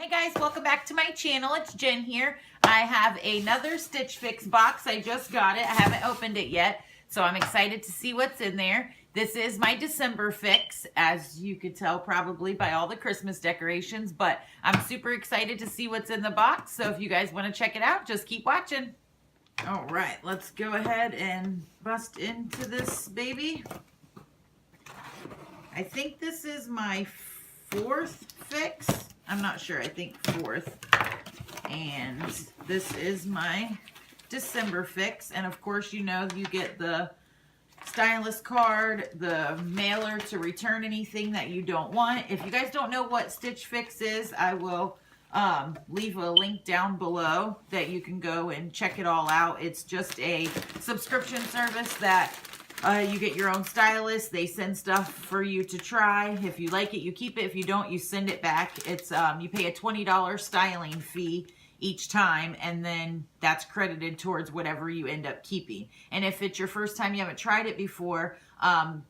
Hey guys, welcome back to my channel. It's Jen here. I have another Stitch Fix box. I just got it. I haven't opened it yet, so I'm excited to see what's in there. This is my December fix, as you could tell probably by all the Christmas decorations, but I'm super excited to see what's in the box. So if you guys want to check it out, just keep watching. All right, let's go ahead and bust into this baby. I think this is my fourth fix. I'm not sure, I think fourth. And this is my December fix. And of course, you know, you get the stylus card, the mailer to return anything that you don't want. If you guys don't know what Stitch Fix is, I will leave a link down below that you can go and check it all out. It's just a subscription service that you get your own stylist. They send stuff for you to try. If you like it, you keep it. If you don't, you send it back. It's you pay a $20 styling fee each time, and then that's credited towards whatever you end up keeping. And if it's your first time, you haven't tried it before,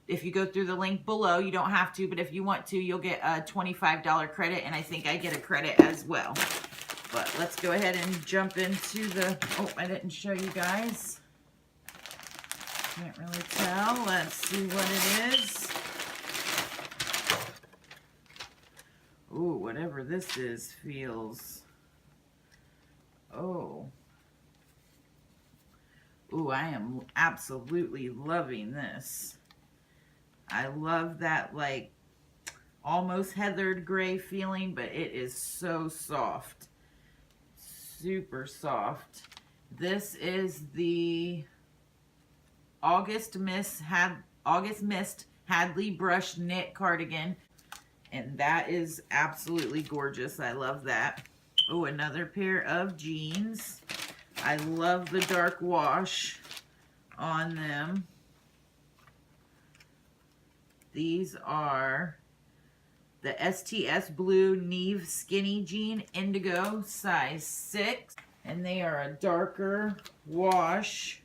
if you go through the link below, you don't have to, but if you want to, you'll get a $25 credit, and I think I get a credit as well. But let's go ahead and jump into the, oh, I didn't show you guys. Can't really tell. Let's see what it is. Ooh, whatever this is feels. Oh. Ooh, I am absolutely loving this. I love that, like, almost heathered gray feeling, but it is so soft. Super soft. This is the August Mist Hadley Brush Knit Cardigan, and that is absolutely gorgeous. I love that. Oh, another pair of jeans. I love the dark wash on them. These are the STS Blue Neve Skinny Jean Indigo size 6, and they are a darker wash.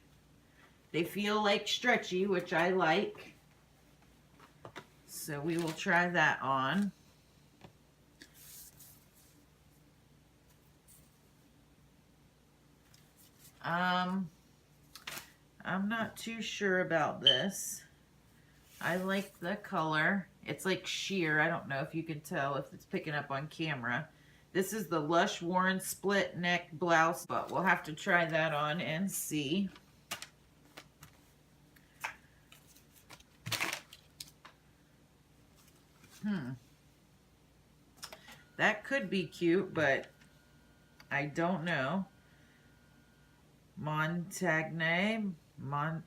They feel like stretchy, which I like. So we will try that on. I'm not too sure about this. I like the color. It's like sheer. I don't know if you can tell if it's picking up on camera. This is the Lush Warren split neck blouse, but we'll have to try that on and see. That could be cute, but I don't know. Montagne,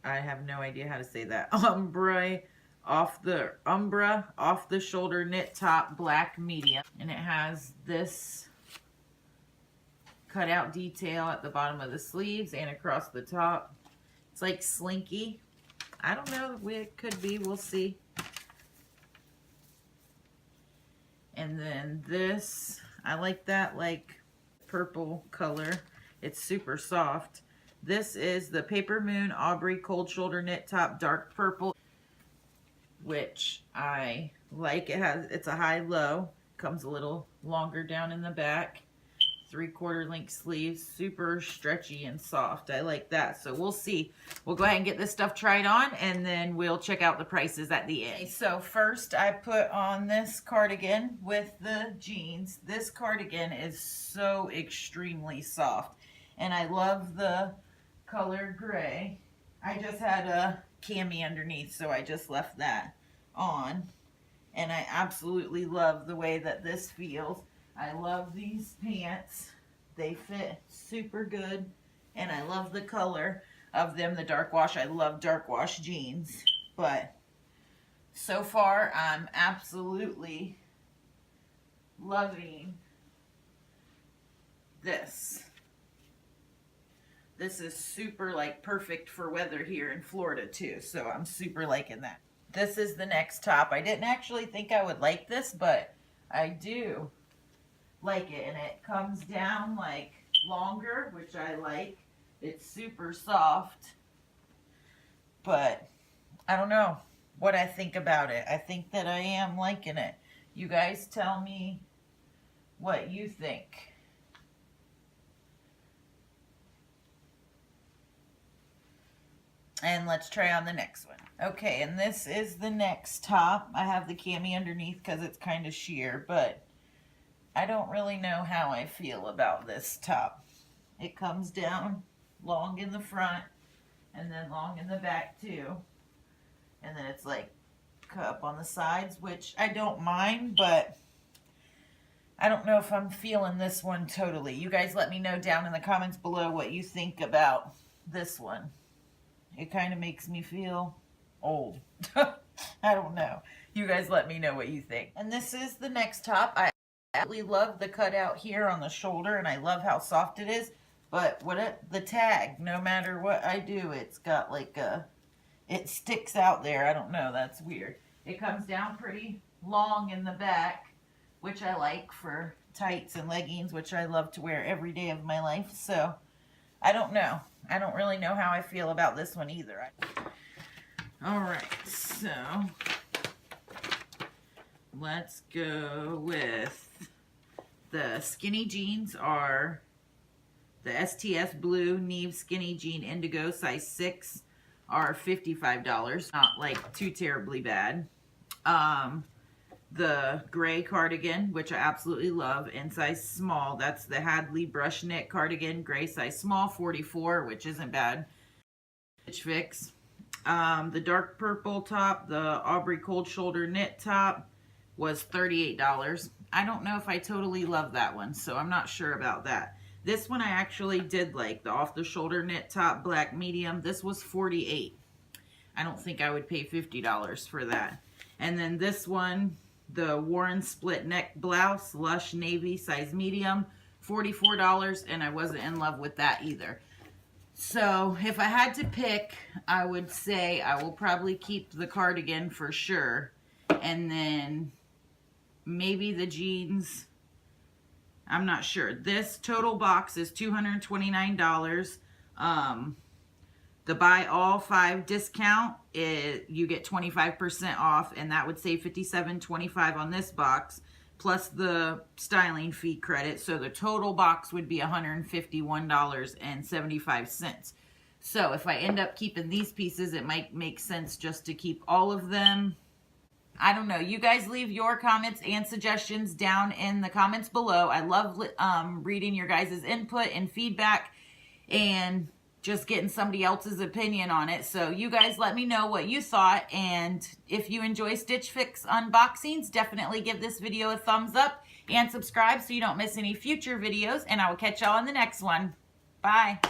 I have no idea how to say that. Umbra off the shoulder knit top, black medium, and it has this cutout detail at the bottom of the sleeves and across the top. It's like slinky. I don't know, it could be, we'll see. And then this, I like that like purple color. It's super soft. This is the Paper Moon Aubrey Cold Shoulder Knit Top Dark Purple, which I like. It's a high-low. Comes a little longer down in the back. 3/4 length sleeves, super stretchy and soft. I like that. So we'll see. We'll go ahead and get this stuff tried on, and then we'll check out the prices at the end. Okay, so first I put on this cardigan with the jeans. This cardigan is so extremely soft, and I love the color gray. I just had a cami underneath, so I just left that on, and I absolutely love the way that this feels. I love these pants. They fit super good, and I love the color of them, the dark wash. I love dark wash jeans, but so far I'm absolutely loving this. This is super like perfect for weather here in Florida too, so I'm super liking that. This is the next top. I didn't actually think I would like this, but I do like it, and it comes down like longer, which I like. It's super soft, but I don't know what I think about it. I think that I am liking it. You guys tell me what you think. And let's try on the next one. Okay, and this is the next top. I have the cami underneath because it's kind of sheer, but I don't really know how I feel about this top. It comes down long in the front and then long in the back too. And then it's like cut up on the sides, which I don't mind, but I don't know if I'm feeling this one totally. You guys let me know down in the comments below what you think about this one. It kind of makes me feel old. I don't know. You guys let me know what you think. And this is the next top. I absolutely love the cutout here on the shoulder, and I love how soft it is. But the tag, no matter what I do, it's got like it sticks out there. I don't know. That's weird. It comes down pretty long in the back, which I like for tights and leggings, which I love to wear every day of my life. So I don't know. I don't really know how I feel about this one either. All right, so let's go with the skinny jeans are the STS Blue Neve Skinny Jean Indigo size 6 are $55. Not like too terribly bad. The gray cardigan, which I absolutely love, in size small. That's the Hadley brush knit cardigan, gray size small, 44, which isn't bad. Stitch Fix. The dark purple top, the Aubrey cold shoulder knit top, was $38. I don't know if I totally love that one, so I'm not sure about that. This one I actually did like, the off the shoulder knit top, black medium. This was $48. I don't think I would pay $50 for that. And then this one, the Warren split neck blouse, lush navy, size medium, $44, and I wasn't in love with that either. So if I had to pick, I would say I will probably keep the cardigan for sure, and then maybe the jeans. I'm not sure. This total box is $229. The buy all 5 discount, you get 25% off, and that would save $57.25 on this box, plus the styling fee credit. So the total box would be $151.75. So if I end up keeping these pieces, it might make sense just to keep all of them. I don't know. You guys leave your comments and suggestions down in the comments below. I love reading your guys' input and feedback and just getting somebody else's opinion on it. So you guys let me know what you thought, and if you enjoy Stitch Fix unboxings, definitely give this video a thumbs up and subscribe so you don't miss any future videos, and I will catch y'all in the next one. Bye.